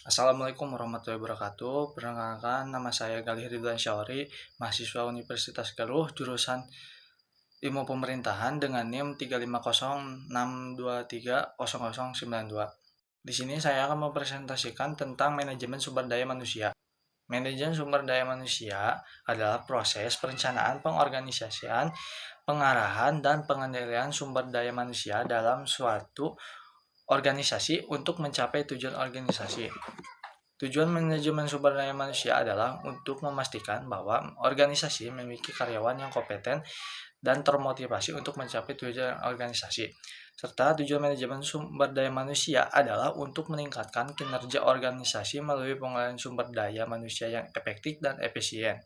Assalamualaikum warahmatullahi wabarakatuh. Perkenalkan, nama saya Galih Ridwan Syahri, mahasiswa Universitas Galuh, jurusan Ilmu Pemerintahan dengan NIM 35062300092. Di sini saya akan mempresentasikan tentang manajemen sumber daya manusia. Manajemen sumber daya manusia adalah proses perencanaan, pengorganisasian, pengarahan, dan pengendalian sumber daya manusia dalam suatu organisasi untuk mencapai tujuan organisasi. Tujuan manajemen sumber daya manusia adalah untuk memastikan bahwa organisasi memiliki karyawan yang kompeten dan termotivasi untuk mencapai tujuan organisasi. Serta tujuan manajemen sumber daya manusia adalah untuk meningkatkan kinerja organisasi melalui penggunaan sumber daya manusia yang efektif dan efisien.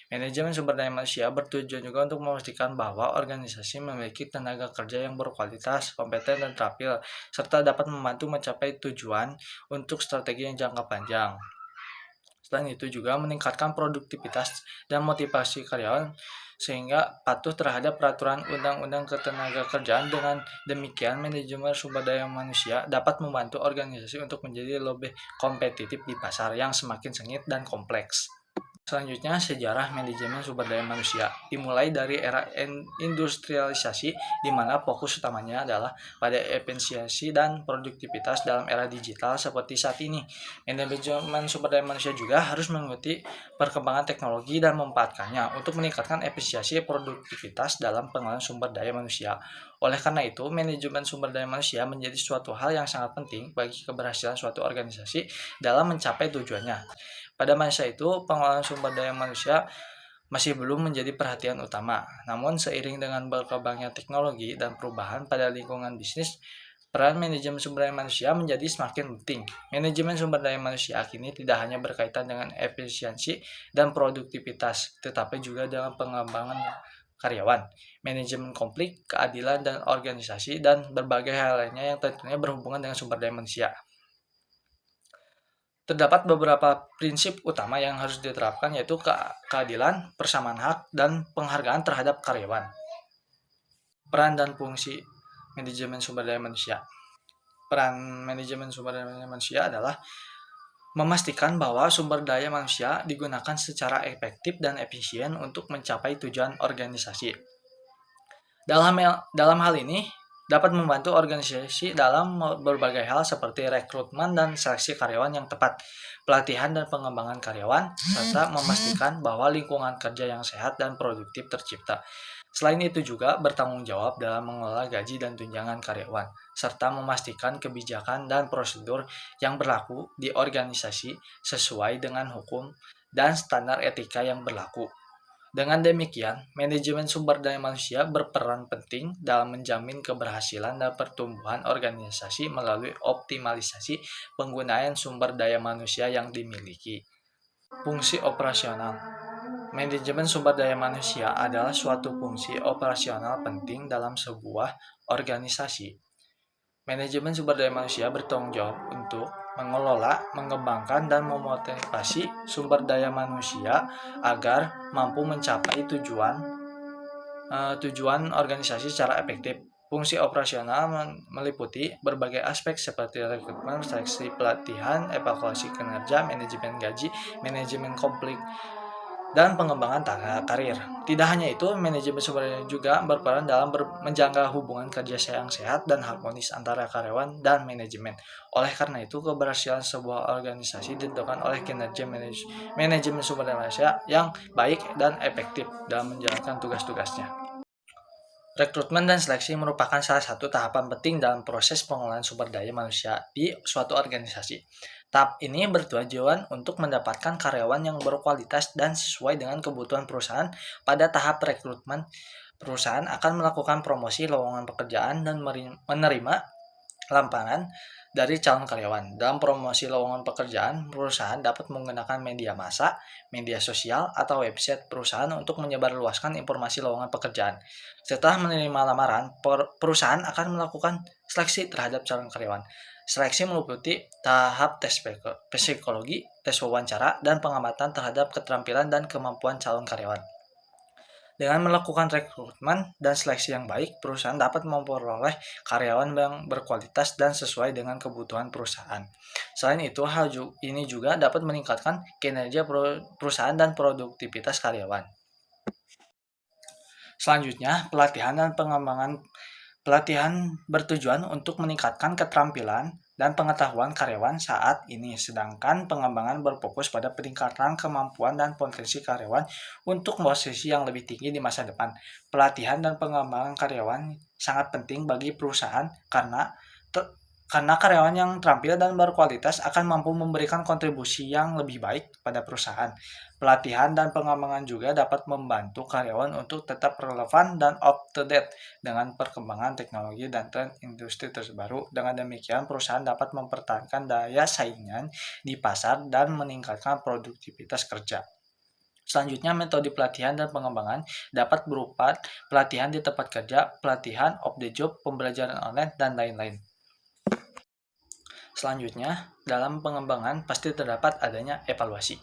Manajemen sumber daya manusia bertujuan juga untuk memastikan bahwa organisasi memiliki tenaga kerja yang berkualitas, kompeten, dan terampil, serta dapat membantu mencapai tujuan untuk strategi yang jangka panjang. Selain itu juga meningkatkan produktivitas dan motivasi karyawan sehingga patuh terhadap peraturan undang-undang ketenagakerjaan. Dengan demikian, manajemen sumber daya manusia dapat membantu organisasi untuk menjadi lebih kompetitif di pasar yang semakin sengit dan kompleks. Selanjutnya, sejarah manajemen sumber daya manusia dimulai dari era industrialisasi, di mana fokus utamanya adalah pada efisiensi dan produktivitas. Dalam era digital seperti saat ini, manajemen sumber daya manusia juga harus mengikuti perkembangan teknologi dan memanfaatkannya untuk meningkatkan efisiensi produktivitas dalam pengelolaan sumber daya manusia. Oleh karena itu, manajemen sumber daya manusia menjadi suatu hal yang sangat penting bagi keberhasilan suatu organisasi dalam mencapai tujuannya. Pada masa itu, pengelolaan sumber daya manusia masih belum menjadi perhatian utama. Namun, seiring dengan berkembangnya teknologi dan perubahan pada lingkungan bisnis, peran manajemen sumber daya manusia menjadi semakin penting. Manajemen sumber daya manusia kini tidak hanya berkaitan dengan efisiensi dan produktivitas, tetapi juga dengan pengembangan karyawan, manajemen konflik, keadilan dan organisasi, dan berbagai hal lainnya yang tentunya berhubungan dengan sumber daya manusia. Terdapat beberapa prinsip utama yang harus diterapkan, yaitu keadilan, persamaan hak, dan penghargaan terhadap karyawan. Peran dan fungsi manajemen sumber daya manusia. Peran manajemen sumber daya manusia adalah memastikan bahwa sumber daya manusia digunakan secara efektif dan efisien untuk mencapai tujuan organisasi. Dalam hal ini, dapat membantu organisasi dalam berbagai hal seperti rekrutmen dan seleksi karyawan yang tepat, pelatihan dan pengembangan karyawan, serta memastikan bahwa lingkungan kerja yang sehat dan produktif tercipta. Selain itu juga bertanggung jawab dalam mengelola gaji dan tunjangan karyawan, serta memastikan kebijakan dan prosedur yang berlaku di organisasi sesuai dengan hukum dan standar etika yang berlaku. Dengan demikian, manajemen sumber daya manusia berperan penting dalam menjamin keberhasilan dan pertumbuhan organisasi melalui optimalisasi penggunaan sumber daya manusia yang dimiliki. Fungsi operasional. Manajemen sumber daya manusia adalah suatu fungsi operasional penting dalam sebuah organisasi. Manajemen sumber daya manusia bertanggung jawab untuk mengelola, mengembangkan, dan memotivasi sumber daya manusia agar mampu mencapai tujuan organisasi secara efektif. Fungsi operasional meliputi berbagai aspek seperti rekrutmen, seleksi, pelatihan, evaluasi kinerja, manajemen gaji, manajemen konflik, dan pengembangan karir. Tidak hanya itu, manajemen sumber daya juga berperan dalam menjaga hubungan kerja yang sehat dan harmonis antara karyawan dan manajemen. Oleh karena itu, keberhasilan sebuah organisasi ditentukan oleh kinerja manajemen sumber daya manusia yang baik dan efektif dalam menjalankan tugas-tugasnya. Rekrutmen dan seleksi merupakan salah satu tahapan penting dalam proses pengelolaan sumber daya manusia di suatu organisasi. Tahap ini bertujuan untuk mendapatkan karyawan yang berkualitas dan sesuai dengan kebutuhan perusahaan. Pada tahap rekrutmen, perusahaan akan melakukan promosi lowongan pekerjaan dan menerima lamaran dari calon karyawan. Dalam promosi lowongan pekerjaan, perusahaan dapat menggunakan media massa, media sosial, atau website perusahaan untuk menyebarluaskan informasi lowongan pekerjaan. Setelah menerima lamaran, perusahaan akan melakukan seleksi terhadap calon karyawan. Seleksi meliputi tahap tes psikologi, tes wawancara, dan pengamatan terhadap keterampilan dan kemampuan calon karyawan. Dengan melakukan rekrutmen dan seleksi yang baik, perusahaan dapat memperoleh karyawan yang berkualitas dan sesuai dengan kebutuhan perusahaan. Selain itu, hal ini juga dapat meningkatkan kinerja perusahaan dan produktivitas karyawan. Selanjutnya, pelatihan dan pengembangan. Pelatihan bertujuan untuk meningkatkan keterampilan dan pengetahuan karyawan saat ini, sedangkan pengembangan berfokus pada peningkatan kemampuan dan potensi karyawan untuk posisi yang lebih tinggi di masa depan. Pelatihan dan pengembangan karyawan sangat penting bagi perusahaan karena karyawan yang terampil dan berkualitas akan mampu memberikan kontribusi yang lebih baik pada perusahaan. Pelatihan dan pengembangan juga dapat membantu karyawan untuk tetap relevan dan up to date dengan perkembangan teknologi dan tren industri terbaru. Dengan demikian, perusahaan dapat mempertahankan daya saingan di pasar dan meningkatkan produktivitas kerja. Selanjutnya, metode pelatihan dan pengembangan dapat berupa pelatihan di tempat kerja, pelatihan off the job, pembelajaran online, dan lain-lain. Selanjutnya, dalam pengembangan pasti terdapat adanya evaluasi.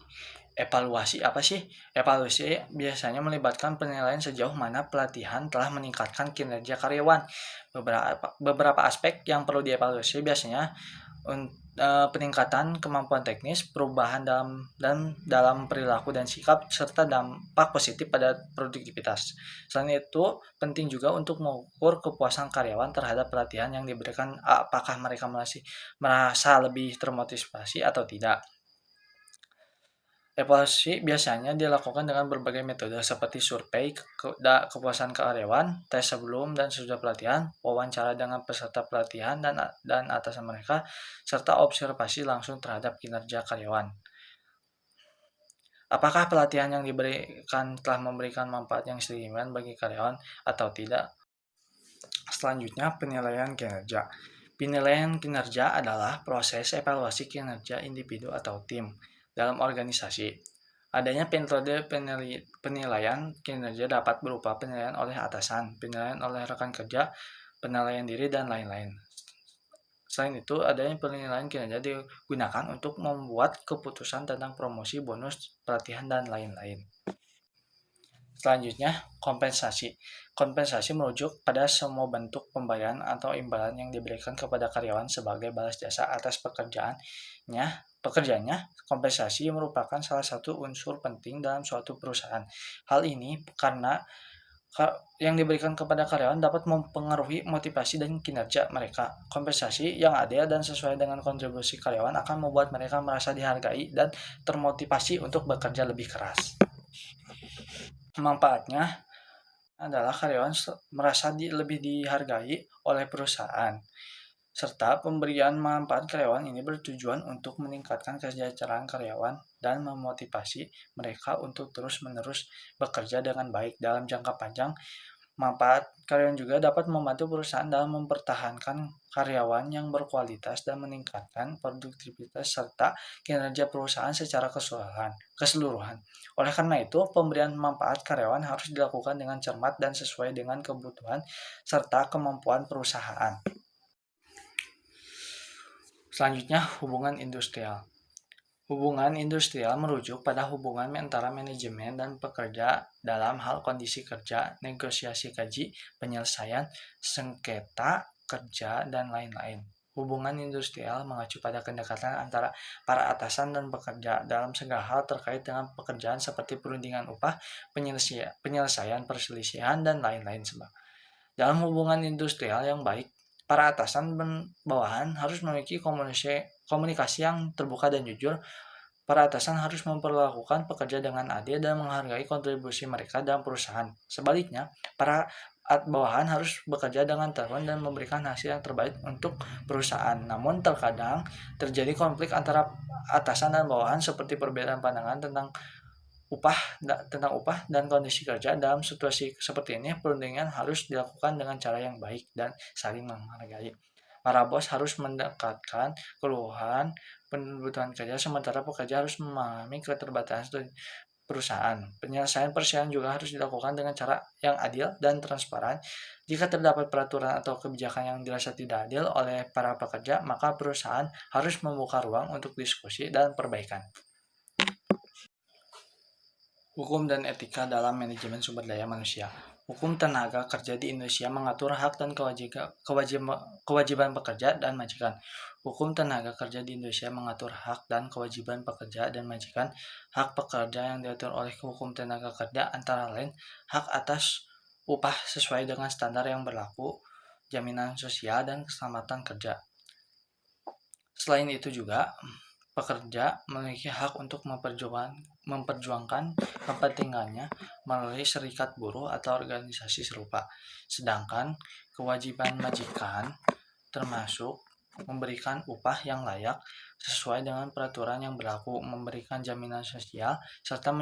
Evaluasi apa sih? Evaluasi biasanya melibatkan penilaian sejauh mana pelatihan telah meningkatkan kinerja karyawan. Beberapa aspek yang perlu dievaluasi biasanya peningkatan kemampuan teknis, perubahan dalam perilaku dan sikap, serta dampak positif pada produktivitas. Selain itu, penting juga untuk mengukur kepuasan karyawan terhadap pelatihan yang diberikan, apakah mereka masih merasa lebih termotivasi atau tidak. Evaluasi biasanya dilakukan dengan berbagai metode seperti survei kepuasan karyawan, tes sebelum dan sesudah pelatihan, wawancara dengan peserta pelatihan dan atasan mereka, serta observasi langsung terhadap kinerja karyawan. Apakah pelatihan yang diberikan telah memberikan manfaat yang signifikan bagi karyawan atau tidak? Selanjutnya, penilaian kinerja. Penilaian kinerja adalah proses evaluasi kinerja individu atau tim dalam organisasi. Adanya metode penilaian kinerja dapat berupa penilaian oleh atasan, penilaian oleh rekan kerja, penilaian diri, dan lain-lain. Selain itu, adanya penilaian kinerja digunakan untuk membuat keputusan tentang promosi, bonus, pelatihan, dan lain-lain. Selanjutnya, kompensasi. Kompensasi merujuk pada semua bentuk pembayaran atau imbalan yang diberikan kepada karyawan sebagai balas jasa atas pekerjaannya. Kompensasi merupakan salah satu unsur penting dalam suatu perusahaan. Hal ini karena yang diberikan kepada karyawan dapat mempengaruhi motivasi dan kinerja mereka. Kompensasi yang adil dan sesuai dengan kontribusi karyawan akan membuat mereka merasa dihargai dan termotivasi untuk bekerja lebih keras. Manfaatnya adalah karyawan merasa lebih dihargai oleh perusahaan, serta pemberian manfaat karyawan ini bertujuan untuk meningkatkan kesejahteraan karyawan dan memotivasi mereka untuk terus-menerus bekerja dengan baik dalam jangka panjang. Manfaat karyawan juga dapat membantu perusahaan dalam mempertahankan karyawan yang berkualitas dan meningkatkan produktivitas serta kinerja perusahaan secara keseluruhan. Oleh karena itu, pemberian manfaat karyawan harus dilakukan dengan cermat dan sesuai dengan kebutuhan serta kemampuan perusahaan. Selanjutnya, hubungan industrial. Hubungan industrial merujuk pada hubungan antara manajemen dan pekerja dalam hal kondisi kerja, negosiasi gaji, penyelesaian sengketa kerja, dan lain-lain. Hubungan industrial mengacu pada kedekatan antara para atasan dan pekerja dalam segala hal terkait dengan pekerjaan seperti perundingan upah, penyelesaian perselisihan, dan lain-lain sebagainya. Dalam hubungan industrial yang baik, para atasan dan bawahan harus memiliki komunikasi yang terbuka dan jujur. Para atasan harus memperlakukan pekerja dengan adil dan menghargai kontribusi mereka dalam perusahaan. Sebaliknya, para bawahan harus bekerja dengan terhormat dan memberikan hasil yang terbaik untuk perusahaan. Namun terkadang terjadi konflik antara atasan dan bawahan seperti perbedaan pandangan tentang upah dan kondisi kerja. Dalam situasi seperti ini, perundingan harus dilakukan dengan cara yang baik dan saling menghargai. Para bos harus mendekatkan keluhan kebutuhan kerja, sementara pekerja harus memahami keterbatasan perusahaan. Penyelesaian perselisihan juga harus dilakukan dengan cara yang adil dan transparan. Jika terdapat peraturan atau kebijakan yang dirasa tidak adil oleh para pekerja, maka perusahaan harus membuka ruang untuk diskusi dan perbaikan. Hukum dan etika dalam manajemen sumber daya manusia. Hukum tenaga kerja di Indonesia mengatur hak dan kewajiban pekerja dan majikan. Hukum tenaga kerja di Indonesia mengatur hak dan kewajiban pekerja dan majikan. Hak pekerja yang diatur oleh hukum tenaga kerja antara lain hak atas upah sesuai dengan standar yang berlaku, jaminan sosial, dan keselamatan kerja. Selain itu juga, pekerja memiliki hak untuk memperjuangkan kepentingannya melalui serikat buruh atau organisasi serupa. Sedangkan kewajiban majikan termasuk memberikan upah yang layak sesuai dengan peraturan yang berlaku, memberikan jaminan sosial, serta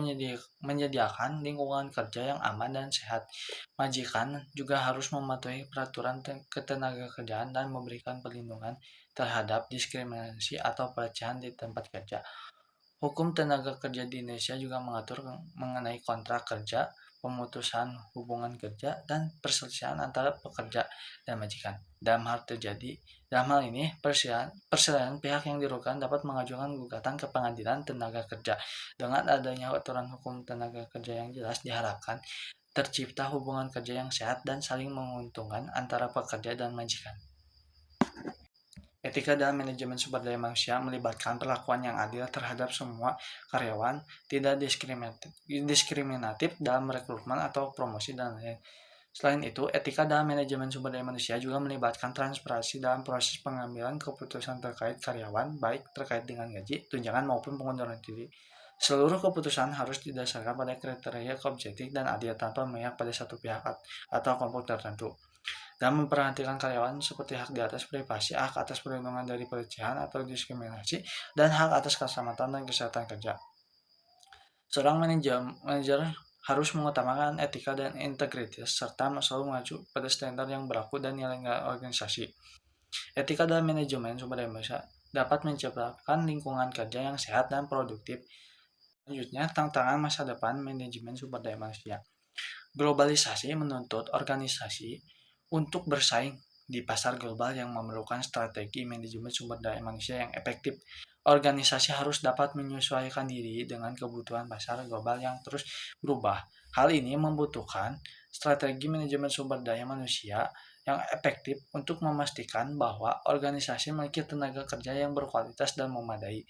menyediakan lingkungan kerja yang aman dan sehat. Majikan juga harus mematuhi peraturan ketenagakerjaan dan memberikan perlindungan terhadap diskriminasi atau pelecehan di tempat kerja. Hukum tenaga kerja di Indonesia juga mengatur mengenai kontrak kerja, pemutusan hubungan kerja, dan perselisihan antara pekerja dan majikan. Dalam hal ini, perselisihan pihak yang dirugikan dapat mengajukan gugatan ke pengadilan tenaga kerja. Dengan adanya aturan hukum tenaga kerja yang jelas, diharapkan tercipta hubungan kerja yang sehat dan saling menguntungkan antara pekerja dan majikan. Etika dalam manajemen sumber daya manusia melibatkan perlakuan yang adil terhadap semua karyawan, tidak diskriminatif dalam rekrutmen atau promosi, dan lain-lain. Selain itu, etika dalam manajemen sumber daya manusia juga melibatkan transparansi dalam proses pengambilan keputusan terkait karyawan, baik terkait dengan gaji, tunjangan, maupun pengunduran diri. Seluruh keputusan harus didasarkan pada kriteria objektif dan adil tanpa memihak pada satu pihak atau kelompok tertentu, dan memperhatikan karyawan seperti hak di atas privasi, hak atas perlindungan dari pelecehan atau diskriminasi, dan hak atas keselamatan dan kesehatan kerja. Seorang manajer harus mengutamakan etika dan integritas serta selalu mengacu pada standar yang berlaku dan nilai-nilai organisasi. Etika dalam manajemen sumber daya manusia dapat menciptakan lingkungan kerja yang sehat dan produktif. Selanjutnya, tantangan masa depan manajemen sumber daya manusia. Globalisasi menuntut organisasi untuk bersaing di pasar global yang memerlukan strategi manajemen sumber daya manusia yang efektif. Organisasi harus dapat menyesuaikan diri dengan kebutuhan pasar global yang terus berubah. Hal ini membutuhkan strategi manajemen sumber daya manusia yang efektif untuk memastikan bahwa organisasi memiliki tenaga kerja yang berkualitas dan memadai.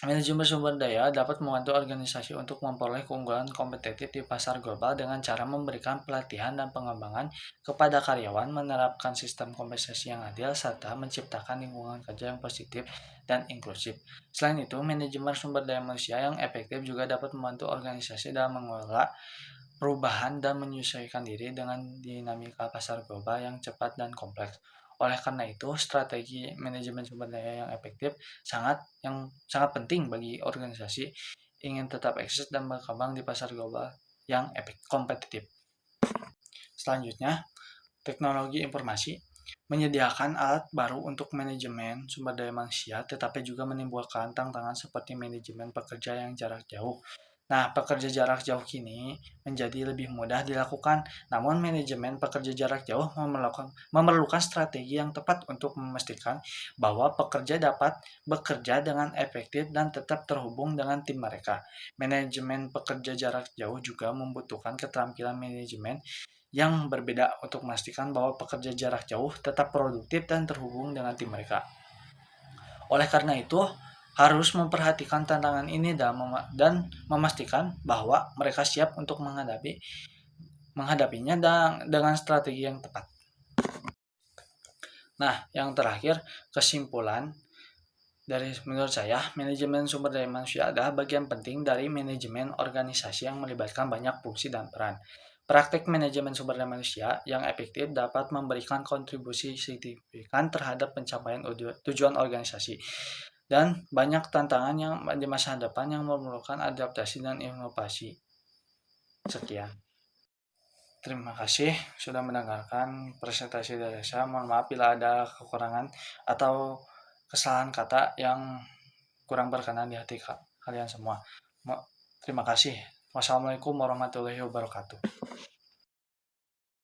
Manajemen sumber daya dapat membantu organisasi untuk memperoleh keunggulan kompetitif di pasar global dengan cara memberikan pelatihan dan pengembangan kepada karyawan, menerapkan sistem kompensasi yang adil, serta menciptakan lingkungan kerja yang positif dan inklusif. Selain itu, manajemen sumber daya manusia yang efektif juga dapat membantu organisasi dalam mengelola perubahan dan menyesuaikan diri dengan dinamika pasar global yang cepat dan kompleks. Oleh karena itu, strategi manajemen sumber daya yang efektif sangat penting bagi organisasi ingin tetap eksis dan berkembang di pasar global yang kompetitif. Selanjutnya, teknologi informasi menyediakan alat baru untuk manajemen sumber daya manusia, tetapi juga menimbulkan tantangan seperti manajemen pekerja yang jarak jauh. Nah, pekerja jarak jauh kini menjadi lebih mudah dilakukan, namun manajemen pekerja jarak jauh memerlukan strategi yang tepat untuk memastikan bahwa pekerja dapat bekerja dengan efektif dan tetap terhubung dengan tim mereka. Manajemen pekerja jarak jauh juga membutuhkan keterampilan manajemen yang berbeda untuk memastikan bahwa pekerja jarak jauh tetap produktif dan terhubung dengan tim mereka. Oleh karena itu, harus memperhatikan tantangan ini dan memastikan bahwa mereka siap untuk menghadapinya dengan strategi yang tepat. Nah, yang terakhir, kesimpulan dari menurut saya, manajemen sumber daya manusia adalah bagian penting dari manajemen organisasi yang melibatkan banyak fungsi dan peran. Praktek manajemen sumber daya manusia yang efektif dapat memberikan kontribusi signifikan terhadap pencapaian tujuan organisasi. Dan banyak tantangan yang di masa depan yang memerlukan adaptasi dan inovasi. Sekian. Terima kasih sudah mendengarkan presentasi dari saya. Mohon maaf bila ada kekurangan atau kesalahan kata yang kurang berkenan di hati kalian semua. Terima kasih. Wassalamualaikum warahmatullahi wabarakatuh.